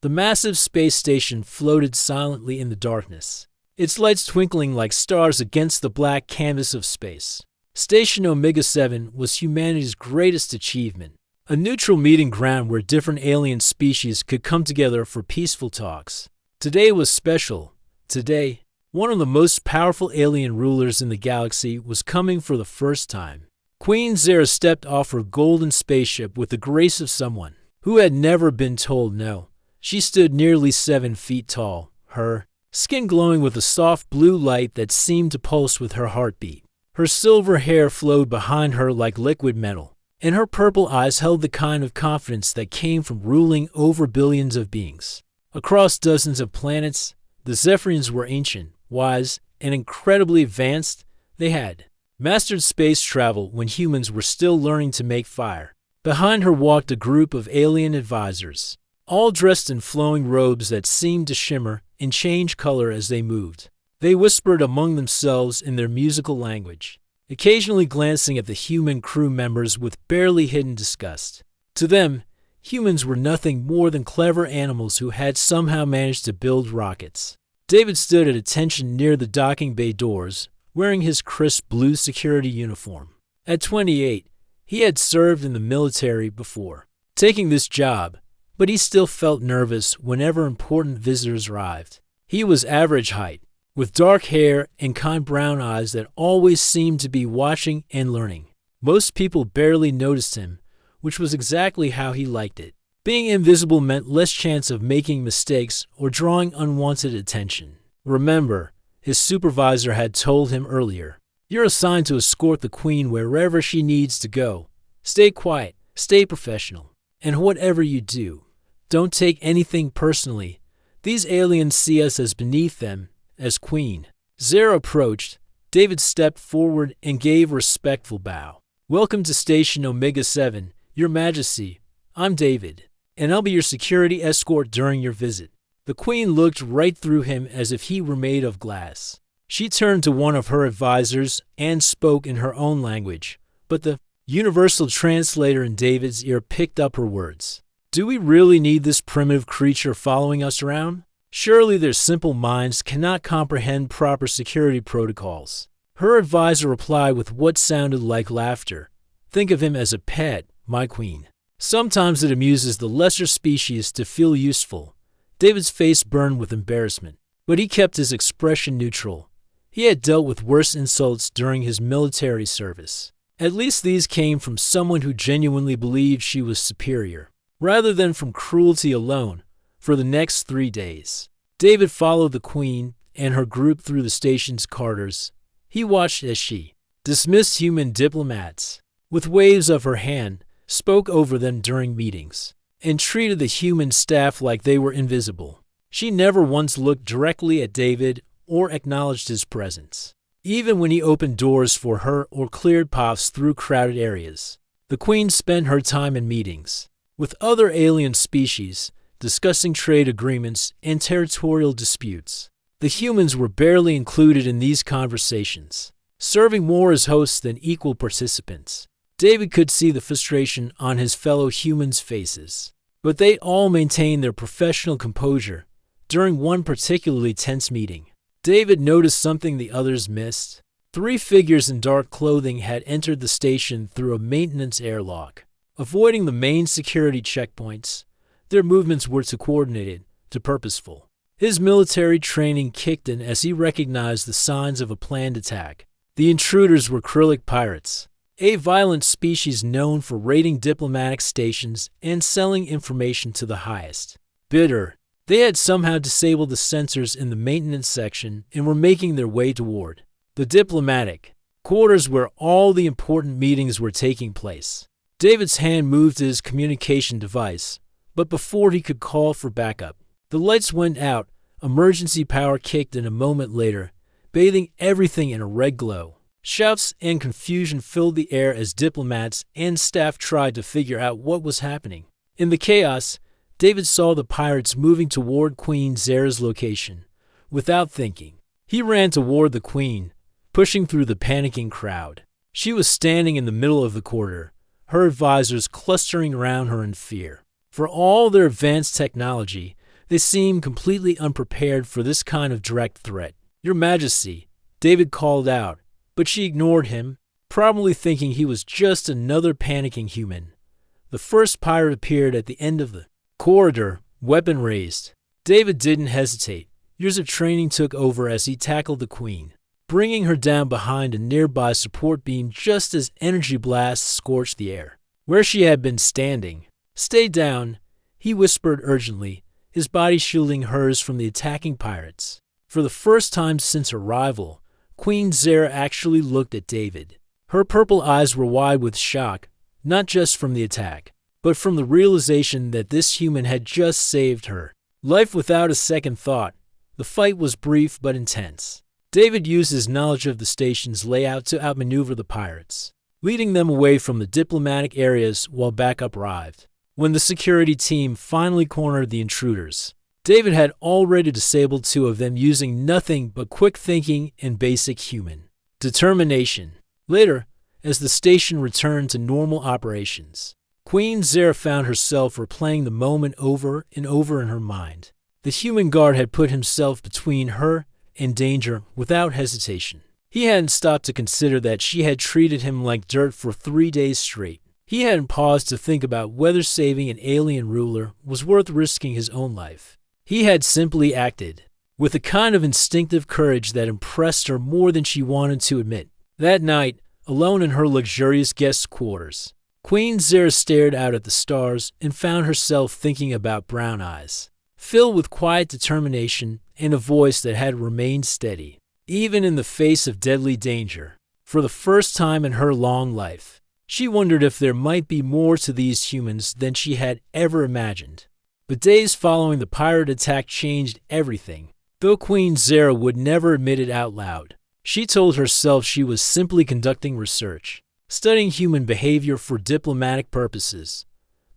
The massive space station floated silently in the darkness, its lights twinkling like stars against the black canvas of space. Station Omega-7 was humanity's greatest achievement, a neutral meeting ground where different alien species could come together for peaceful talks. Today was special. Today, one of the most powerful alien rulers in the galaxy was coming for the first time. Queen Zera stepped off her golden spaceship with the grace of someone who had never been told no. She stood nearly 7 feet tall, her skin glowing with a soft blue light that seemed to pulse with her heartbeat. Her silver hair flowed behind her like liquid metal, and her purple eyes held the kind of confidence that came from ruling over billions of beings. Across dozens of planets, the Zephyrians were ancient, wise, and incredibly advanced. They had mastered space travel when humans were still learning to make fire. Behind her walked a group of alien advisors, all dressed in flowing robes that seemed to shimmer and change color as they moved. They whispered among themselves in their musical language, occasionally glancing at the human crew members with barely hidden disgust. To them, humans were nothing more than clever animals who had somehow managed to build rockets. David stood at attention near the docking bay doors, wearing his crisp blue security uniform. At 28, he had served in the military before taking this job, but he still felt nervous whenever important visitors arrived. He was average height, with dark hair and kind brown eyes that always seemed to be watching and learning. Most people barely noticed him, which was exactly how he liked it. Being invisible meant less chance of making mistakes or drawing unwanted attention. Remember, his supervisor had told him earlier, "You're assigned to escort the queen wherever she needs to go. Stay quiet, stay professional, and whatever you do, don't take anything personally. These aliens see us as beneath them, as queen." Zera approached. David stepped forward and gave a respectful bow. "Welcome to Station Omega-7, Your Majesty. I'm David, and I'll be your security escort during your visit." The queen looked right through him as if he were made of glass. She turned to one of her advisors and spoke in her own language, but the universal translator in David's ear picked up her words. "Do we really need this primitive creature following us around? Surely their simple minds cannot comprehend proper security protocols." Her advisor replied with what sounded like laughter. "Think of him as a pet, my queen. Sometimes it amuses the lesser species to feel useful." David's face burned with embarrassment, but he kept his expression neutral. He had dealt with worse insults during his military service. At least these came from someone who genuinely believed she was superior, rather than from cruelty alone. For the next 3 days, David followed the queen and her group through the station's corridors. He watched as she dismissed human diplomats with waves of her hand, spoke over them during meetings, and treated the human staff like they were invisible. She never once looked directly at David or acknowledged his presence, even when he opened doors for her or cleared paths through crowded areas. The queen spent her time in meetings with other alien species, discussing trade agreements and territorial disputes. The humans were barely included in these conversations, serving more as hosts than equal participants. David could see the frustration on his fellow humans' faces, but they all maintained their professional composure. During one particularly tense meeting, David noticed something the others missed. 3 figures in dark clothing had entered the station through a maintenance airlock, avoiding the main security checkpoints. Their movements were too coordinated, too purposeful. His military training kicked in as he recognized the signs of a planned attack. The intruders were Krillic pirates, a violent species known for raiding diplomatic stations and selling information to the highest bidder. They had somehow disabled the sensors in the maintenance section and were making their way toward the diplomatic quarters where all the important meetings were taking place. David's hand moved to his communication device, but before he could call for backup, the lights went out. Emergency power kicked in a moment later, bathing everything in a red glow. Shouts and confusion filled the air as diplomats and staff tried to figure out what was happening. In the chaos, David saw the pirates moving toward Queen Zera's location. Without thinking, he ran toward the queen, pushing through the panicking crowd. She was standing in the middle of the corridor, her advisors clustering around her in fear. For all their advanced technology, They seemed completely unprepared for this kind of direct threat. "Your Majesty," David called out, but she ignored him, probably thinking he was just another panicking human. The first pirate appeared at the end of the corridor, weapon raised. David didn't hesitate. Years of training took over as he tackled the Queen, bringing her down behind a nearby support beam just as energy blasts scorched the air. Where she had been standing. "Stay down," he whispered urgently, his body shielding hers from the attacking pirates. For the first time since her arrival, Queen Zera actually looked at David. Her purple eyes were wide with shock, not just from the attack, but from the realization that this human had just saved her life without a second thought. The fight was brief but intense. David used his knowledge of the station's layout to outmaneuver the pirates, leading them away from the diplomatic areas while backup arrived. When the security team finally cornered the intruders, David had already disabled 2 of them using nothing but quick thinking and basic human determination. Later, as the station returned to normal operations, Queen Zera found herself replaying the moment over and over in her mind. The human guard had put himself between her and danger without hesitation. He hadn't stopped to consider that she had treated him like dirt for 3 days straight. He hadn't paused to think about whether saving an alien ruler was worth risking his own life. He had simply acted with a kind of instinctive courage that impressed her more than she wanted to admit. That night, alone in her luxurious guest quarters, Queen Zera stared out at the stars and found herself thinking about Brown Eyes, filled with quiet determination and a voice that had remained steady, even in the face of deadly danger. For the first time in her long life, she wondered if there might be more to these humans than she had ever imagined. The days following the pirate attack changed everything, though Queen Zera would never admit it out loud. She told herself she was simply conducting research, studying human behavior for diplomatic purposes.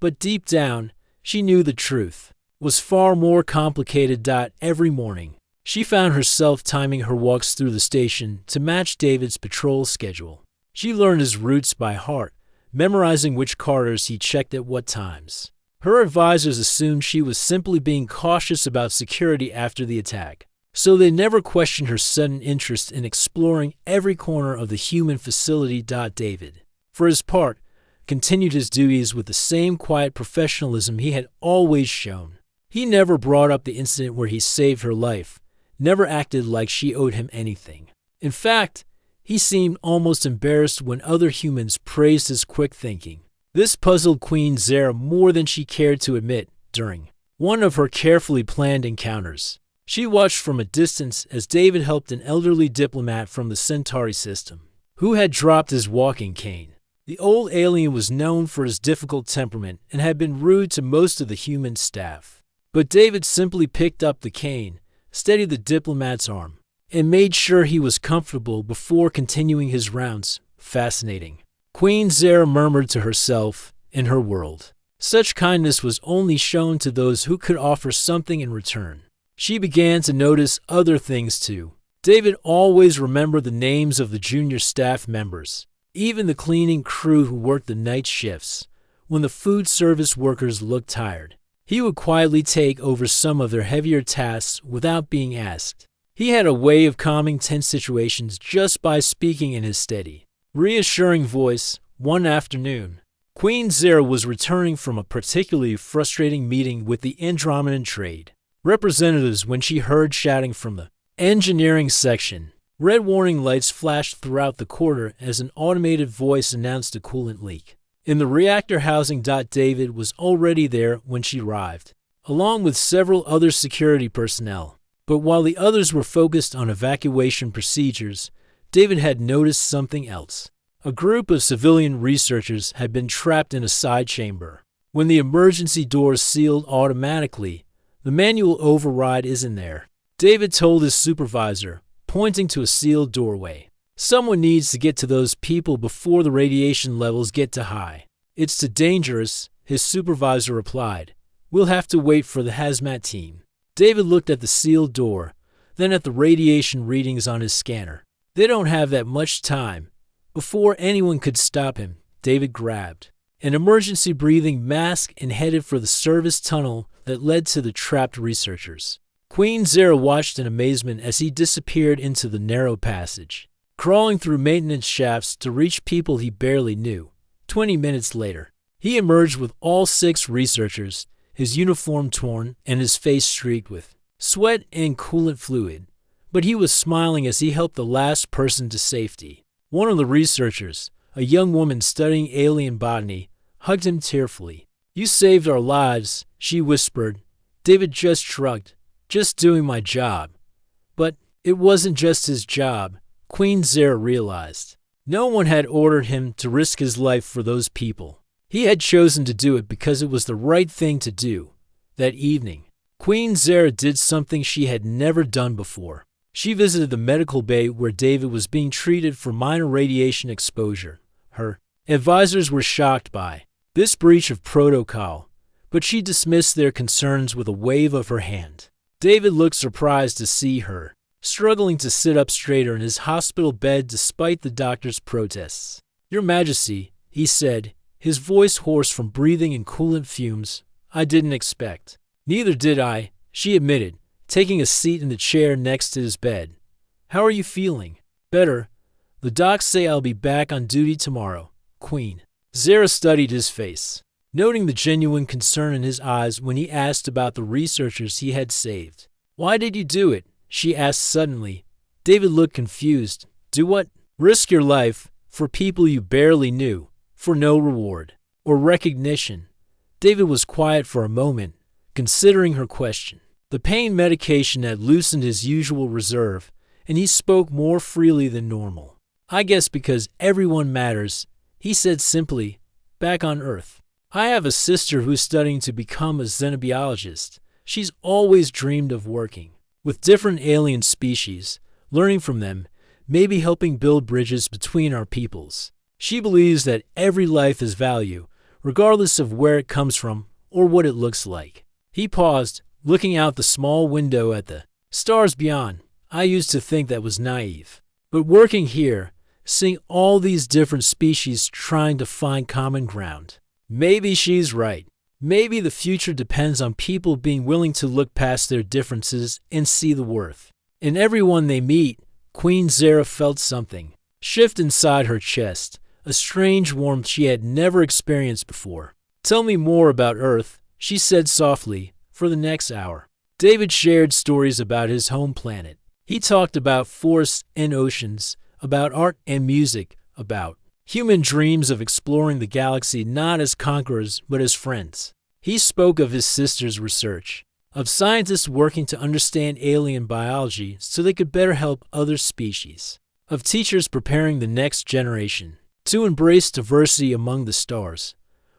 But deep down, she knew the truth was far more complicated. Every morning, she found herself timing her walks through the station to match David's patrol schedule. She learned his routes by heart, memorizing which corridors he checked at what times. Her advisors assumed she was simply being cautious about security after the attack, so they never questioned her sudden interest in exploring every corner of the human facility. David, for his part, continued his duties with the same quiet professionalism he had always shown. He never brought up the incident where he saved her life, never acted like she owed him anything. In fact, he seemed almost embarrassed when other humans praised his quick thinking. This puzzled Queen Zera more than she cared to admit. During one of her carefully planned encounters, she watched from a distance as David helped an elderly diplomat from the Centauri system, who had dropped his walking cane. The old alien was known for his difficult temperament and had been rude to most of the human staff. But David simply picked up the cane, steadied the diplomat's arm, and made sure he was comfortable before continuing his rounds. Fascinating, Queen Zera murmured to herself. In her world, such kindness was only shown to those who could offer something in return. She began to notice other things too. David always remembered the names of the junior staff members, even the cleaning crew who worked the night shifts. When the food service workers looked tired, he would quietly take over some of their heavier tasks without being asked. He had a way of calming tense situations just by speaking in his steady, reassuring voice. One afternoon, Queen Zera was returning from a particularly frustrating meeting with the Andromedan trade representatives when she heard shouting from the engineering section. Red warning lights flashed throughout the corridor as an automated voice announced a coolant leak in the reactor housing. David was already there when she arrived, along with several other security personnel. But while the others were focused on evacuation procedures, David had noticed something else. A group of civilian researchers had been trapped in a side chamber. When the emergency doors sealed automatically, the manual override isn't there, David told his supervisor, pointing to a sealed doorway. Someone needs to get to those people before the radiation levels get too high. It's too dangerous, his supervisor replied. We'll have to wait for the hazmat team. David looked at the sealed door, then at the radiation readings on his scanner. They don't have that much time. Before anyone could stop him, David grabbed an emergency breathing mask and headed for the service tunnel that led to the trapped researchers. Queen Zera watched in amazement as he disappeared into the narrow passage, crawling through maintenance shafts to reach people he barely knew. 20 minutes later, he emerged with all 6 researchers, his uniform torn and his face streaked with sweat and coolant fluid. But he was smiling as he helped the last person to safety. One of the researchers, a young woman studying alien botany, hugged him tearfully. "You saved our lives," she whispered. David just shrugged. "Just doing my job." But it wasn't just his job, Queen Zera realized. No one had ordered him to risk his life for those people. He had chosen to do it because it was the right thing to do. That evening, Queen Zera did something she had never done before. She visited the medical bay where David was being treated for minor radiation exposure. Her advisors were shocked by this breach of protocol, but she dismissed their concerns with a wave of her hand. David looked surprised to see her, struggling to sit up straighter in his hospital bed despite the doctor's protests. "Your Majesty," he said, his voice hoarse from breathing in coolant fumes, "I didn't expect." "Neither did I," she admitted, taking a seat in the chair next to his bed. "How are you feeling?" "Better. The docs say I'll be back on duty tomorrow, Queen." Zera studied his face, noting the genuine concern in his eyes when he asked about the researchers he had saved. "Why did you do it?" she asked suddenly. David looked confused. "Do what?" "Risk your life for people you barely knew, for no reward or recognition." David was quiet for a moment, considering her question. The pain medication had loosened his usual reserve, and he spoke more freely than normal. "I guess because everyone matters," he said simply, "back on Earth. I have a sister who's studying to become a xenobiologist. She's always dreamed of working with different alien species, learning from them, maybe helping build bridges between our peoples. She believes that every life has value, regardless of where it comes from or what it looks like." He paused, looking out the small window at the stars beyond. "I used to think that was naive. But working here, seeing all these different species trying to find common ground. Maybe she's right. Maybe the future depends on people being willing to look past their differences and see the worth." In everyone they meet, Queen Zera felt something shift inside her chest, a strange warmth she had never experienced before. "Tell me more about Earth," she said softly, for the next hour. David shared stories about his home planet. He talked about forests and oceans, about art and music, about human dreams of exploring the galaxy not as conquerors but as friends. He spoke of his sister's research, of scientists working to understand alien biology so they could better help other species, of teachers preparing the next generation to embrace diversity among the stars.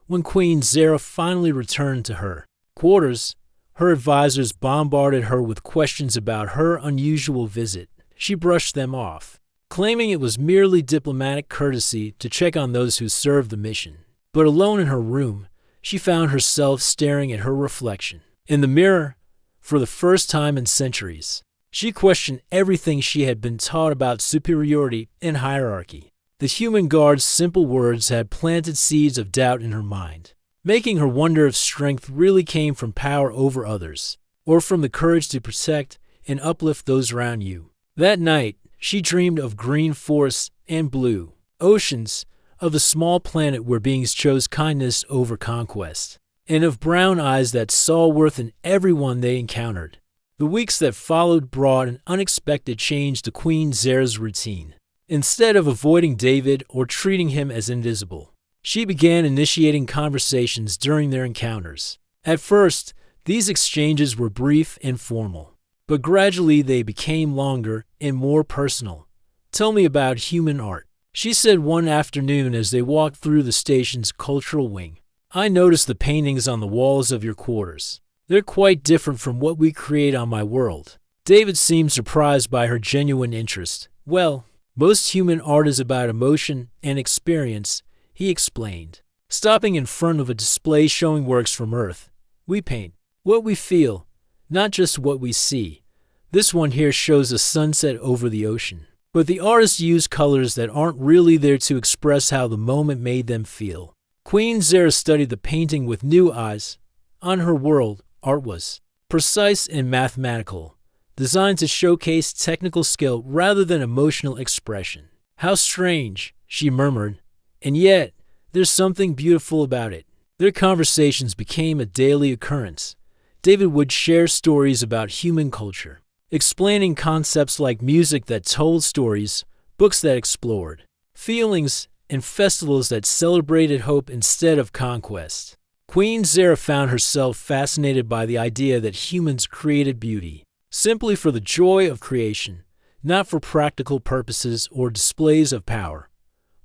When Queen Zera finally returned to her quarters, her advisors bombarded her with questions about her unusual visit. She brushed them off, claiming it was merely diplomatic courtesy to check on those who served the mission. But alone in her room, she found herself staring at her reflection in the mirror for the first time in centuries. She questioned everything she had been taught about superiority and hierarchy. The human guard's simple words had planted seeds of doubt in her mind, making her wonder if strength really came from power over others, or from the courage to protect and uplift those around you. That night, she dreamed of green forests and blue oceans, of a small planet where beings chose kindness over conquest, and of brown eyes that saw worth in everyone they encountered. The weeks that followed brought an unexpected change to Queen Zera's routine. Instead of avoiding David or treating him as invisible, she began initiating conversations during their encounters. At first, these exchanges were brief and formal, but gradually they became longer and more personal. "Tell me about human art," she said one afternoon as they walked through the station's cultural wing. "I noticed the paintings on the walls of your quarters. They're quite different from what we create on my world." David seemed surprised by her genuine interest. "Well, most human art is about emotion and experience," he explained. Stopping in front of a display showing works from Earth, "We paint what we feel, not just what we see. This one here shows a sunset over the ocean. But the artists use colors that aren't really there to express how the moment made them feel." Queen Zera studied the painting with new eyes. On her world, art was precise and mathematical, designed to showcase technical skill rather than emotional expression. "How strange," she murmured, "and yet there's something beautiful about it." Their conversations became a daily occurrence. David would share stories about human culture, explaining concepts like music that told stories, books that explored feelings, and festivals that celebrated hope instead of conquest. Queen Zara found herself fascinated by the idea that humans created beauty simply for the joy of creation, not for practical purposes or displays of power.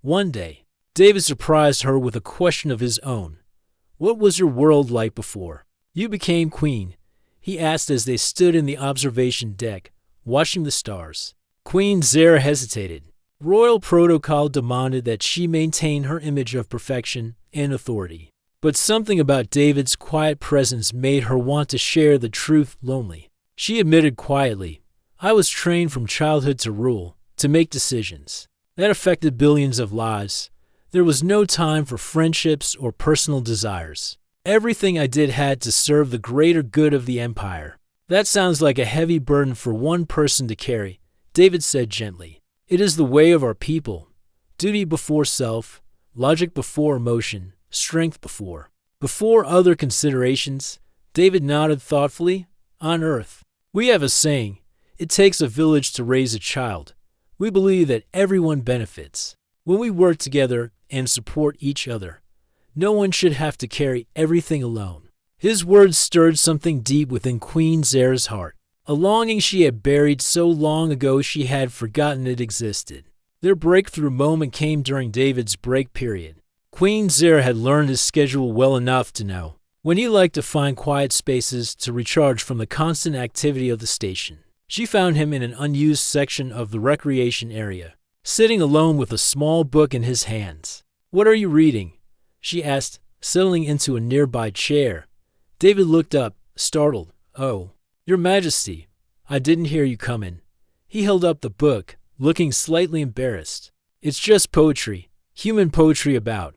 One day, David surprised her with a question of his own. "What was your world like before you became queen?" he asked as they stood in the observation deck, watching the stars. Queen Zara hesitated. Royal protocol demanded that she maintain her image of perfection and authority. But something about David's quiet presence made her want to share the truth lonely. She admitted quietly, "I was trained from childhood to rule, to make decisions. That affected billions of lives. There was no time for friendships or personal desires. Everything I did had to serve the greater good of the empire." "That sounds like a heavy burden for one person to carry," David said gently. "It is the way of our people. Duty before self, logic before emotion, strength before other considerations." David nodded thoughtfully. "On Earth, we have a saying, it takes a village to raise a child. We believe that everyone benefits when we work together and support each other. No one should have to carry everything alone." His words stirred something deep within Queen Zara's heart, a longing she had buried so long ago she had forgotten it existed. Their breakthrough moment came during David's break period. Queen Zara had learned his schedule well enough to know when he liked to find quiet spaces to recharge from the constant activity of the station. She found him in an unused section of the recreation area, sitting alone with a small book in his hands. "What are you reading?" she asked, settling into a nearby chair. David looked up, startled. "Oh, Your Majesty, I didn't hear you come in." He held up the book, looking slightly embarrassed. "It's just poetry, human poetry about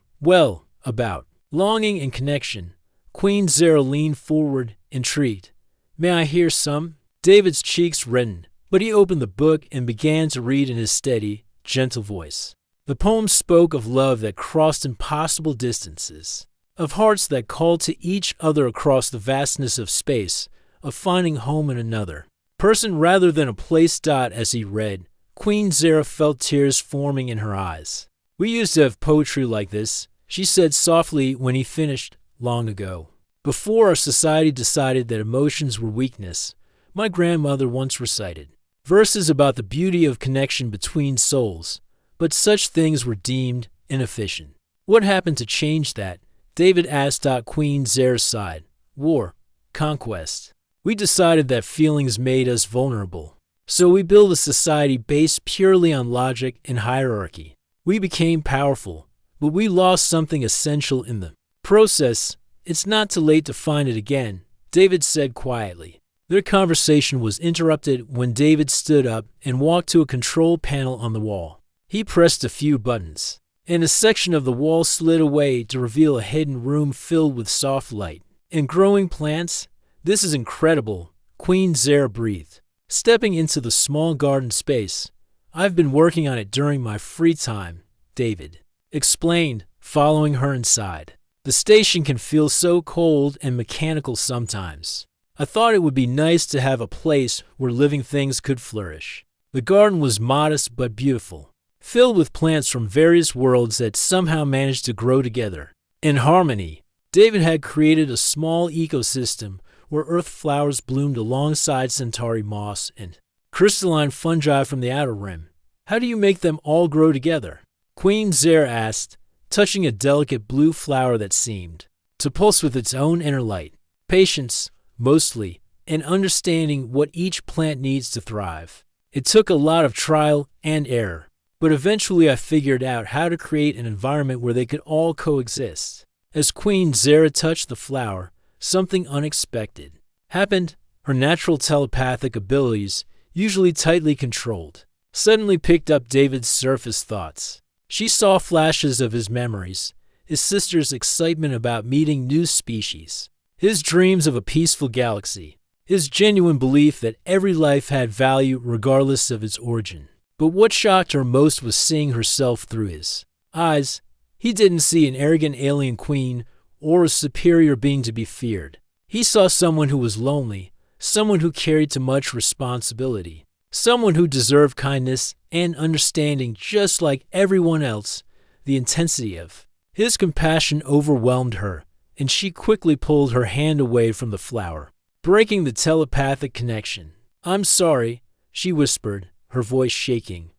longing and connection." Queen Zara leaned forward, intrigued. "May I hear some?" David's cheeks reddened, but he opened the book and began to read in his steady, gentle voice. The poem spoke of love that crossed impossible distances, of hearts that called to each other across the vastness of space, of finding home in another person rather than a place. As he read, Queen Zara felt tears forming in her eyes. "We used to have poetry like this," she said softly when he finished, "long ago. Before our society decided that emotions were weakness, my grandmother once recited verses about the beauty of connection between souls, but such things were deemed inefficient." "What happened to change that?" David asked. Queen Zara sighed. "War, conquest. We decided that feelings made us vulnerable, so we built a society based purely on logic and hierarchy. We became powerful, but we lost something essential in the process. It's not too late to find it again," David said quietly. Their conversation was interrupted when David stood up and walked to a control panel on the wall. He pressed a few buttons, and a section of the wall slid away to reveal a hidden room filled with soft light and growing plants. "This is incredible," Queen Zara breathed, stepping into the small garden space. "I've been working on it during my free time," David explained, following her inside. "The station can feel so cold and mechanical sometimes. I thought it would be nice to have a place where living things could flourish." The garden was modest but beautiful, filled with plants from various worlds that somehow managed to grow together in harmony. David had created a small ecosystem where earth flowers bloomed alongside Centauri moss and crystalline fungi from the outer rim. "How do you make them all grow together?" Queen Zara asked, touching a delicate blue flower that seemed to pulse with its own inner light. "Patience, mostly, and understanding what each plant needs to thrive. It took a lot of trial and error, but eventually I figured out how to create an environment where they could all coexist." As Queen Zara touched the flower, something unexpected happened. Her natural telepathic abilities, usually tightly controlled, suddenly picked up David's surface thoughts. She saw flashes of his memories, his sister's excitement about meeting new species, his dreams of a peaceful galaxy, his genuine belief that every life had value regardless of its origin. But what shocked her most was seeing herself through his eyes. He didn't see an arrogant alien queen or a superior being to be feared. He saw someone who was lonely, someone who carried too much responsibility, someone who deserved kindness and understanding just like everyone else. The intensity of his compassion overwhelmed her, and she quickly pulled her hand away from the flower, breaking the telepathic connection. "I'm sorry," she whispered, her voice shaking.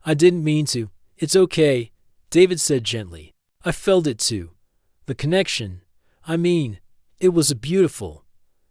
"I didn't mean to." "It's okay," David said gently. "I felt it too. The connection. I mean, it was beautiful."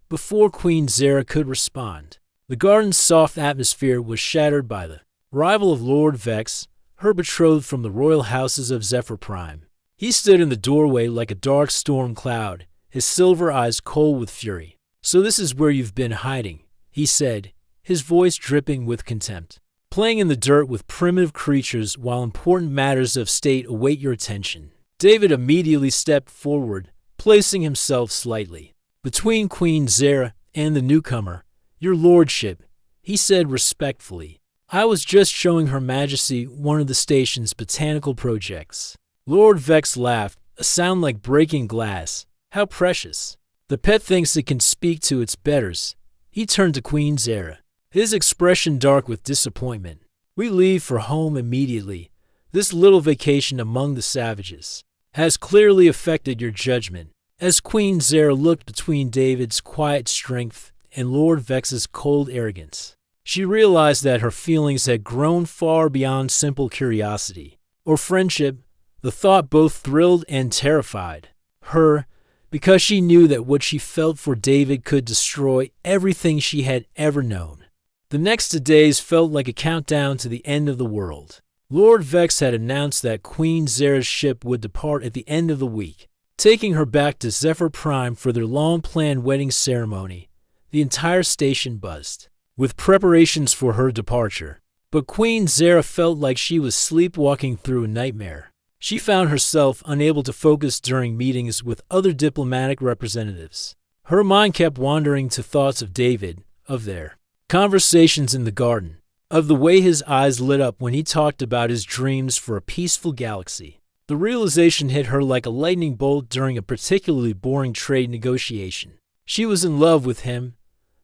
Before Queen Zera could respond, the garden's soft atmosphere was shattered by the arrival of Lord Vex, her betrothed from the royal houses of Zephyr Prime. He stood in the doorway like a dark storm cloud, his silver eyes cold with fury. "So this is where you've been hiding," he said, his voice dripping with contempt. "Playing in the dirt with primitive creatures while important matters of state await your attention." David immediately stepped forward, placing himself slightly between Queen Zera and the newcomer. "Your lordship," he said respectfully, "I was just showing Her Majesty one of the station's botanical projects." Lord Vex laughed, a sound like breaking glass. "How precious. The pet thinks it can speak to its betters." He turned to Queen Zera, his expression dark with disappointment. "We leave for home immediately. This little vacation among the savages has clearly affected your judgment." As Queen Zera looked between David's quiet strength and Lord Vex's cold arrogance, she realized that her feelings had grown far beyond simple curiosity or friendship. The thought both thrilled and terrified her, because she knew that what she felt for David could destroy everything she had ever known. The next 2 days felt like a countdown to the end of the world. Lord Vex had announced that Queen Zera's ship would depart at the end of the week, taking her back to Zephyr Prime for their long-planned wedding ceremony. The entire station buzzed with preparations for her departure. But Queen Zera felt like she was sleepwalking through a nightmare. She found herself unable to focus during meetings with other diplomatic representatives. Her mind kept wandering to thoughts of David, of their conversations in the garden, of the way his eyes lit up when he talked about his dreams for a peaceful galaxy. The realization hit her like a lightning bolt during a particularly boring trade negotiation. She was in love with him.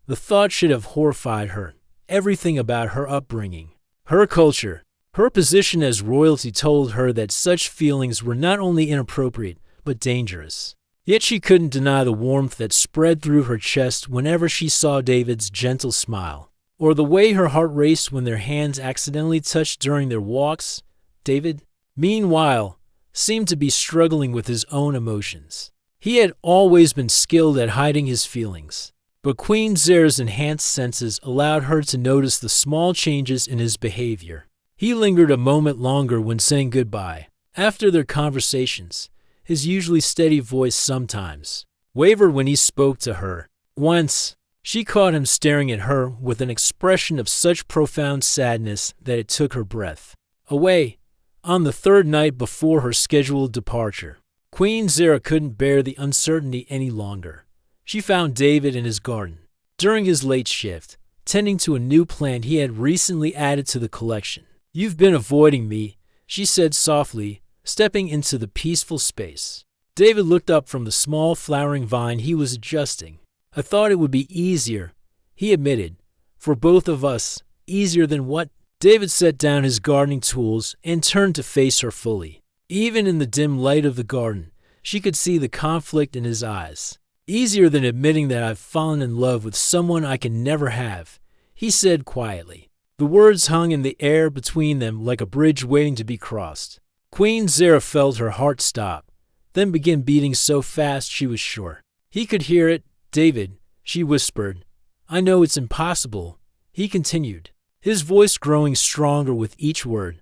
The thought should have horrified her. Everything about her upbringing, her culture, her position as royalty told her that such feelings were not only inappropriate, but dangerous. Yet she couldn't deny the warmth that spread through her chest whenever she saw David's gentle smile, or the way her heart raced when their hands accidentally touched during their walks. David, meanwhile, seemed to be struggling with his own emotions. He had always been skilled at hiding his feelings, but Queen Zera's enhanced senses allowed her to notice the small changes in his behavior. He lingered a moment longer when saying goodbye. After their conversations, his usually steady voice sometimes wavered when he spoke to her. Once, she caught him staring at her with an expression of such profound sadness that it took her breath away. On the 3rd night before her scheduled departure, Queen Zera couldn't bear the uncertainty any longer. She found David in his garden, during his late shift, tending to a new plant he had recently added to the collection. "You've been avoiding me," she said softly, stepping into the peaceful space. David looked up from the small flowering vine he was adjusting. "I thought it would be easier," he admitted. "For both of us." "Easier than what?" David set down his gardening tools and turned to face her fully. Even in the dim light of the garden, she could see the conflict in his eyes. "Easier than admitting that I've fallen in love with someone I can never have," he said quietly. The words hung in the air between them like a bridge waiting to be crossed. Queen Zera felt her heart stop, then begin beating so fast she was sure he could hear it. "David," she whispered, "I know it's impossible," he continued, his voice growing stronger with each word.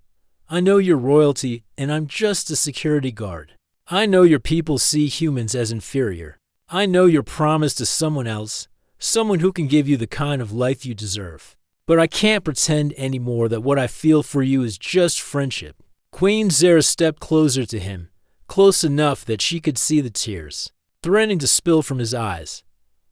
"I know you're royalty, and I'm just a security guard. I know your people see humans as inferior. I know you're promised to someone else, someone who can give you the kind of life you deserve. But I can't pretend anymore that what I feel for you is just friendship." Queen Zera stepped closer to him, close enough that she could see the tears threatening to spill from his eyes.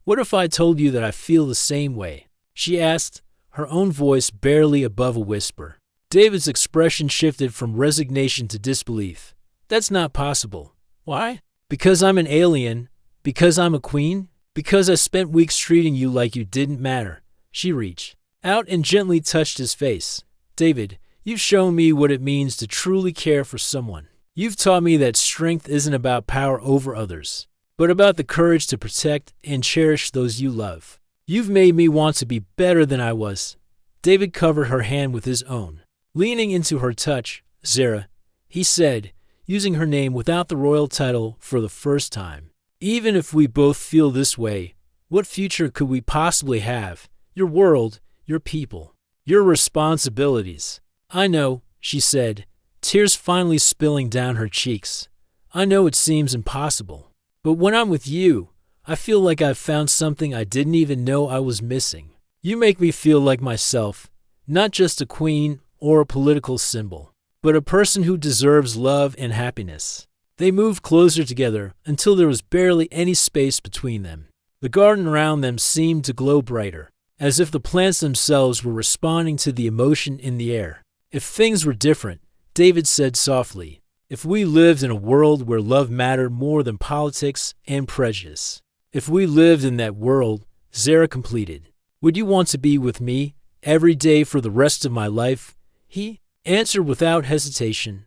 "What if I told you that I feel the same way?" she asked, her own voice barely above a whisper. David's expression shifted from resignation to disbelief. "That's not possible." "Why?" "Because I'm an alien. Because I'm a queen. Because I spent weeks treating you like you didn't matter." She reached out and gently touched his face. "David, you've shown me what it means to truly care for someone. You've taught me that strength isn't about power over others, but about the courage to protect and cherish those you love. You've made me want to be better than I was." David covered her hand with his own. Leaning into her touch, "Zara," he said, using her name without the royal title for the first time. "Even if we both feel this way, what future could we possibly have? Your world, your people, your responsibilities." "I know," she said, tears finally spilling down her cheeks. "I know it seems impossible. But when I'm with you, I feel like I've found something I didn't even know I was missing. You make me feel like myself, not just a queen or a political symbol, but a person who deserves love and happiness." They moved closer together until there was barely any space between them. The garden around them seemed to glow brighter, as if the plants themselves were responding to the emotion in the air. "If things were different," David said softly, "if we lived in a world where love mattered more than politics and prejudice, if we lived in that world," Zara completed, "would you want to be with me every day for the rest of my life?" He answered without hesitation.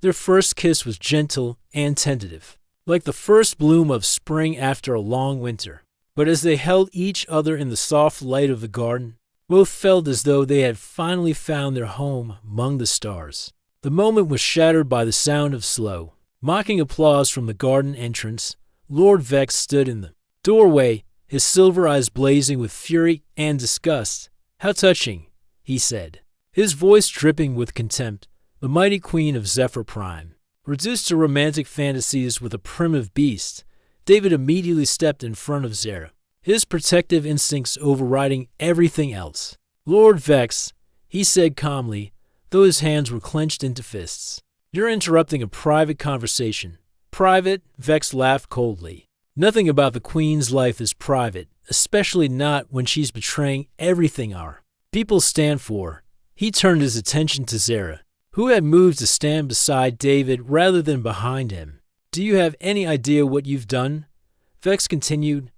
Their first kiss was gentle and tentative, like the first bloom of spring after a long winter. But as they held each other in the soft light of the garden, both felt as though they had finally found their home among the stars. The moment was shattered by the sound of slow, mocking applause from the garden entrance. Lord Vex stood in the doorway, his silver eyes blazing with fury and disgust. "How touching," he said, his voice dripping with contempt. The mighty queen of Zephyr Prime, reduced to romantic fantasies with a primitive beast, David immediately stepped in front of Zara, his protective instincts overriding everything else. "Lord Vex," he said calmly, though his hands were clenched into fists, "you're interrupting a private conversation." "Private?" Vex laughed coldly. "Nothing about the queen's life is private, especially not when she's betraying everything our people stand for." He turned his attention to Zara, who had moved to stand beside David rather than behind him. "Do you have any idea what you've done?" Vex continued.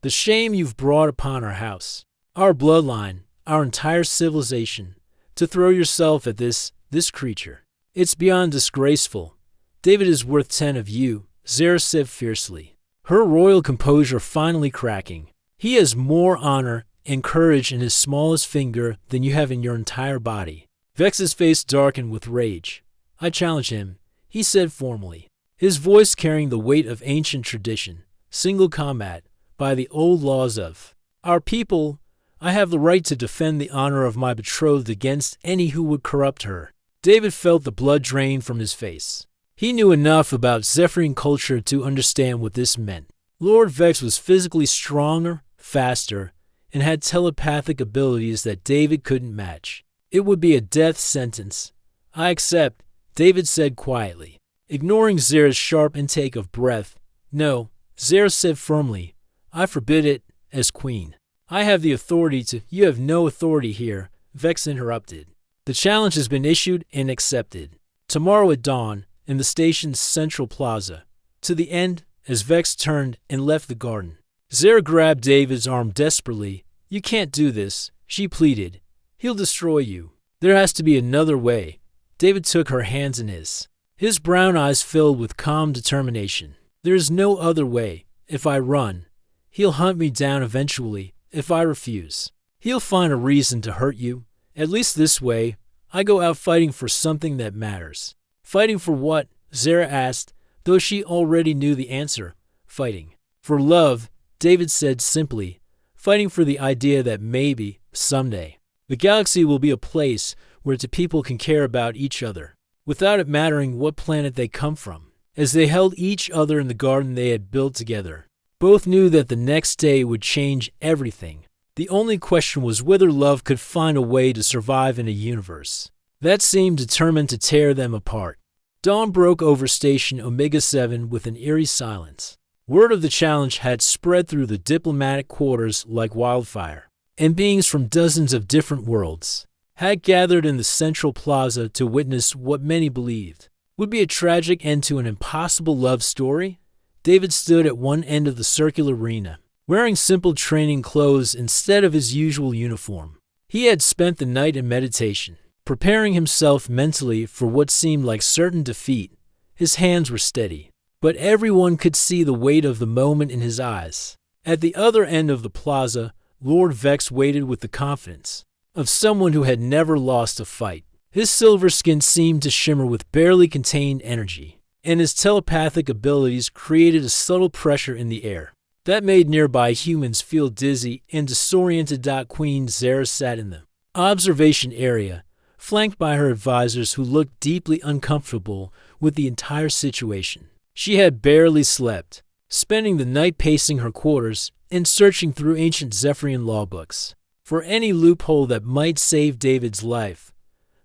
"The shame you've brought upon our house, our bloodline, our entire civilization, to throw yourself at this creature. It's beyond disgraceful." "David is worth 10 of you," Zara said fiercely, her royal composure finally cracking. "He has more honor and courage in his smallest finger than you have in your entire body." Vex's face darkened with rage. "I challenge him," he said formally, his voice carrying the weight of ancient tradition. "Single combat, by the old laws of our people. I have the right to defend the honor of my betrothed against any who would corrupt her." David felt the blood drain from his face. He knew enough about Zephyrian culture to understand what this meant. Lord Vex was physically stronger, faster, and had telepathic abilities that David couldn't match. It would be a death sentence. "I accept," David said quietly, ignoring Zara's sharp intake of breath. "No," Zara said firmly, "I forbid it, as queen. I have the authority to—" "You have no authority here," Vex interrupted. "The challenge has been issued and accepted. Tomorrow at dawn, in the station's central plaza. To the end," as Vex turned and left the garden. Zara grabbed David's arm desperately. "You can't do this," she pleaded. "He'll destroy you. There has to be another way." David took her hands in his brown eyes filled with calm determination. "There is no other way. If I run, he'll hunt me down eventually. If I refuse, he'll find a reason to hurt you. At least this way, I go out fighting for something that matters." "Fighting for what?" Zara asked, though she already knew the answer. "Fighting for love," David said simply. "Fighting for the idea that maybe, someday, the galaxy will be a place where two people can care about each other, without it mattering what planet they come from." As they held each other in the garden they had built together, both knew that the next day would change everything. The only question was whether love could find a way to survive in a universe that seemed determined to tear them apart. Dawn broke over Station Omega-7 with an eerie silence. Word of the challenge had spread through the diplomatic quarters like wildfire, and beings from dozens of different worlds had gathered in the central plaza to witness what many believed would be a tragic end to an impossible love story. David stood at one end of the circular arena, wearing simple training clothes instead of his usual uniform. He had spent the night in meditation, preparing himself mentally for what seemed like certain defeat. His hands were steady, but everyone could see the weight of the moment in his eyes. At the other end of the plaza, Lord Vex waited with the confidence of someone who had never lost a fight. His silver skin seemed to shimmer with barely contained energy, and his telepathic abilities created a subtle pressure in the air that made nearby humans feel dizzy and disoriented. Queen Zera sat in the observation area, flanked by her advisors who looked deeply uncomfortable with the entire situation. She had barely slept, spending the night pacing her quarters and searching through ancient Zephyrian law books for any loophole that might save David's life.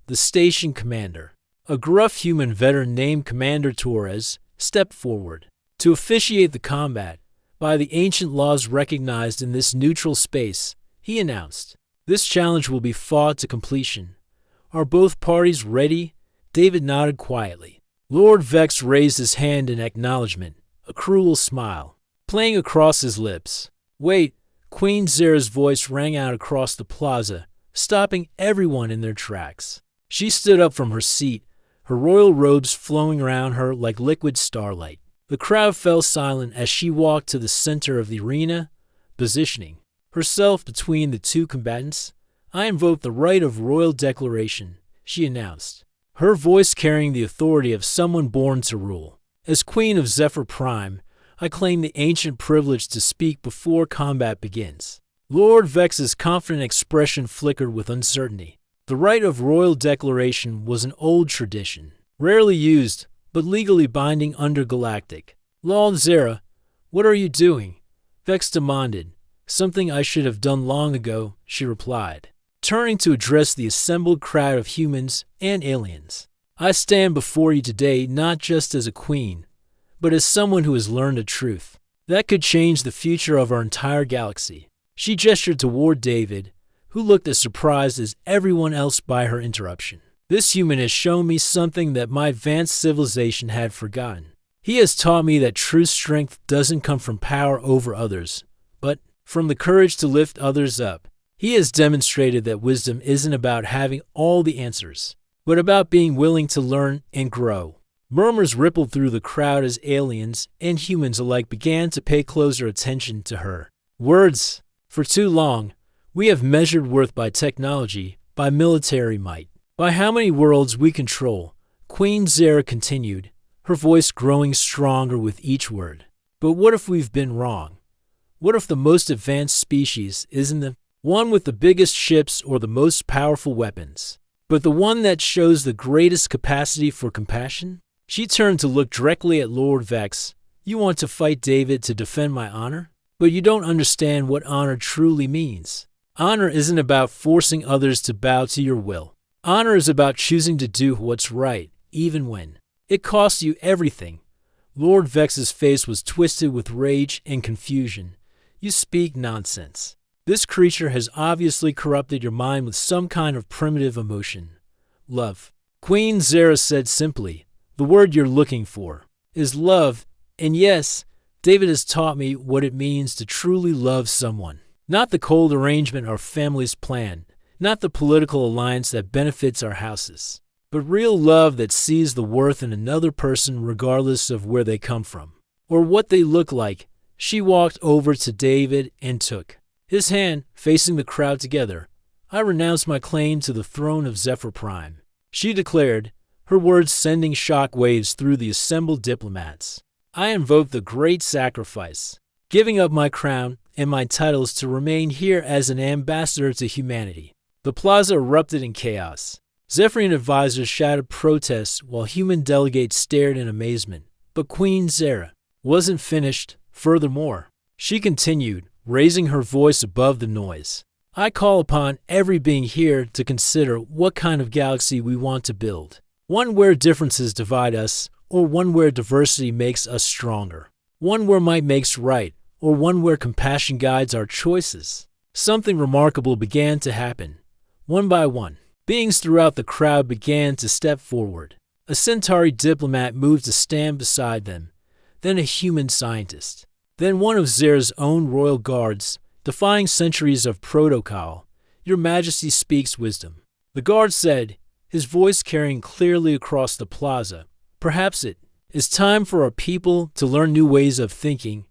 The station commander, a gruff human veteran named Commander Torres, stepped forward to officiate the combat. By the ancient laws recognized in this neutral space, he announced, "This challenge will be fought to completion. Are both parties ready?" David nodded quietly. Lord Vex raised his hand in acknowledgement, a cruel smile playing across his lips. "Wait!" Queen Zera's voice rang out across the plaza, stopping everyone in their tracks. She stood up from her seat, her royal robes flowing around her like liquid starlight. The crowd fell silent as she walked to the center of the arena, positioning herself between the two combatants. "I invoke the right of royal declaration," she announced, her voice carrying the authority of someone born to rule. "As Queen of Zephyr Prime, I claim the ancient privilege to speak before combat begins." Lord Vex's confident expression flickered with uncertainty. The right of royal declaration was an old tradition, rarely used, but legally binding under galactic law. "Zera, what are you doing?" Vex demanded. "Something I should have done long ago," she replied, turning to address the assembled crowd of humans and aliens. "I stand before you today not just as a queen, but as someone who has learned a truth that could change the future of our entire galaxy." She gestured toward David, who looked as surprised as everyone else by her interruption. "This human has shown me something that my advanced civilization had forgotten. He has taught me that true strength doesn't come from power over others, but from the courage to lift others up. He has demonstrated that wisdom isn't about having all the answers, but about being willing to learn and grow." Murmurs rippled through the crowd as aliens and humans alike began to pay closer attention to her words. "For too long, we have measured worth by technology, by military might, by how many worlds we control," Queen Zera continued, her voice growing stronger with each word. "But what if we've been wrong? What if the most advanced species isn't the one with the biggest ships or the most powerful weapons, but the one that shows the greatest capacity for compassion?" She turned to look directly at Lord Vex. "You want to fight David to defend my honor? But you don't understand what honor truly means. Honor isn't about forcing others to bow to your will. Honor is about choosing to do what's right, even when it costs you everything." Lord Vex's face was twisted with rage and confusion. "You speak nonsense. This creature has obviously corrupted your mind with some kind of primitive emotion. Love." Queen Zera said simply, "The word you're looking for is love, and yes, David has taught me what it means to truly love someone. Not the cold arrangement our families plan, not the political alliance that benefits our houses, but real love that sees the worth in another person regardless of where they come from or what they look like." She walked over to David and took his hand, facing the crowd together. "I renounce my claim to the throne of Zephyr Prime," she declared, her words sending shock waves through the assembled diplomats. "I invoke the great sacrifice, giving up my crown and my titles to remain here as an ambassador to humanity." The plaza erupted in chaos. Zephyrian advisors shouted protests while human delegates stared in amazement. But Queen Zera wasn't finished. Furthermore, she continued, raising her voice above the noise. "I call upon every being here to consider what kind of galaxy we want to build. One where differences divide us, or one where diversity makes us stronger." one where might makes right, or one where compassion guides our choices. Something remarkable began to happen. One by one, beings throughout the crowd began to step forward. A Centauri diplomat moved to stand beside them, then a human scientist, then one of Zer's own royal guards, defying centuries of protocol. "Your Majesty speaks wisdom," the guard said, his voice carrying clearly across the plaza. "Perhaps it is time for our people to learn new ways of thinking."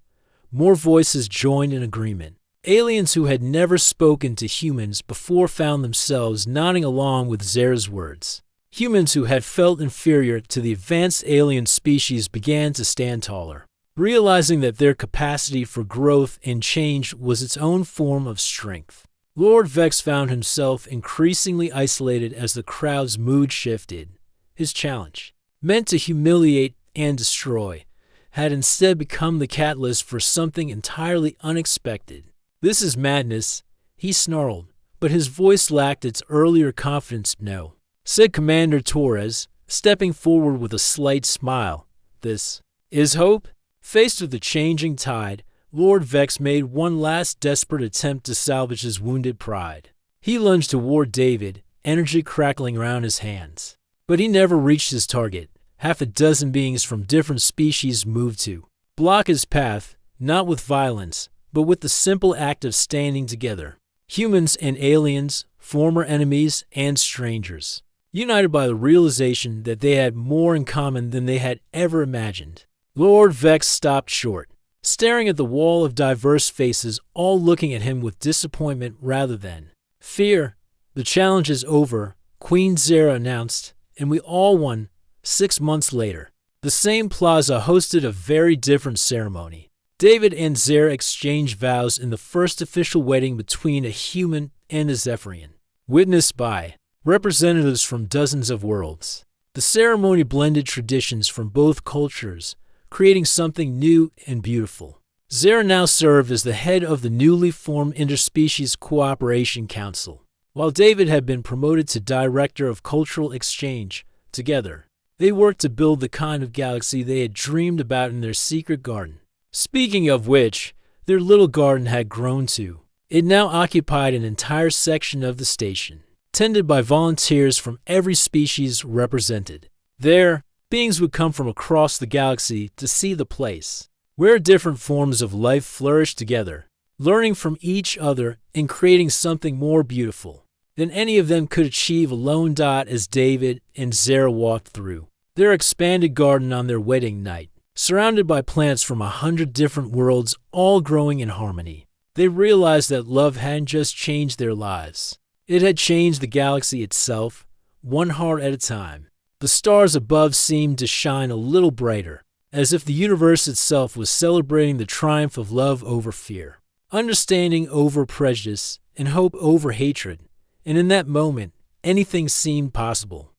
More voices joined in agreement. Aliens who had never spoken to humans before found themselves nodding along with Zer's words. Humans who had felt inferior to the advanced alien species began to stand taller, realizing that their capacity for growth and change was its own form of strength. Lord Vex found himself increasingly isolated as the crowd's mood shifted. His challenge, meant to humiliate and destroy, had instead become the catalyst for something entirely unexpected. "This is madness," he snarled, but his voice lacked its earlier confidence. "No," said Commander Torres, stepping forward with a slight smile. "This is hope." Faced with the changing tide, Lord Vex made one last desperate attempt to salvage his wounded pride. He lunged toward David, energy crackling around his hands. But he never reached his target. Half a dozen beings from different species moved to block his path, not with violence, but with the simple act of standing together. Humans and aliens, former enemies and strangers, united by the realization that they had more in common than they had ever imagined. Lord Vex stopped short, staring at the wall of diverse faces, all looking at him with disappointment rather than fear. "The challenge is over," Queen Zera announced, "and we all won." 6 months later, the same plaza hosted a very different ceremony. David and Zera exchanged vows in the first official wedding between a human and a Zephyrian, witnessed by representatives from dozens of worlds. The ceremony blended traditions from both cultures, creating something new and beautiful. Zera now served as the head of the newly formed Interspecies Cooperation Council, while David had been promoted to Director of Cultural Exchange. Together, they worked to build the kind of galaxy they had dreamed about in their secret garden. Speaking of which, their little garden had grown too. It now occupied an entire section of the station, tended by volunteers from every species represented. There, beings would come from across the galaxy to see the place, where different forms of life flourished together, learning from each other and creating something more beautiful than any of them could achieve alone. As David and Zera walked through their expanded garden on their wedding night, surrounded by plants from 100 different worlds, all growing in harmony, they realized that love hadn't just changed their lives. It had changed the galaxy itself, one heart at a time. The stars above seemed to shine a little brighter, as if the universe itself was celebrating the triumph of love over fear, understanding over prejudice, and hope over hatred. And in that moment, anything seemed possible.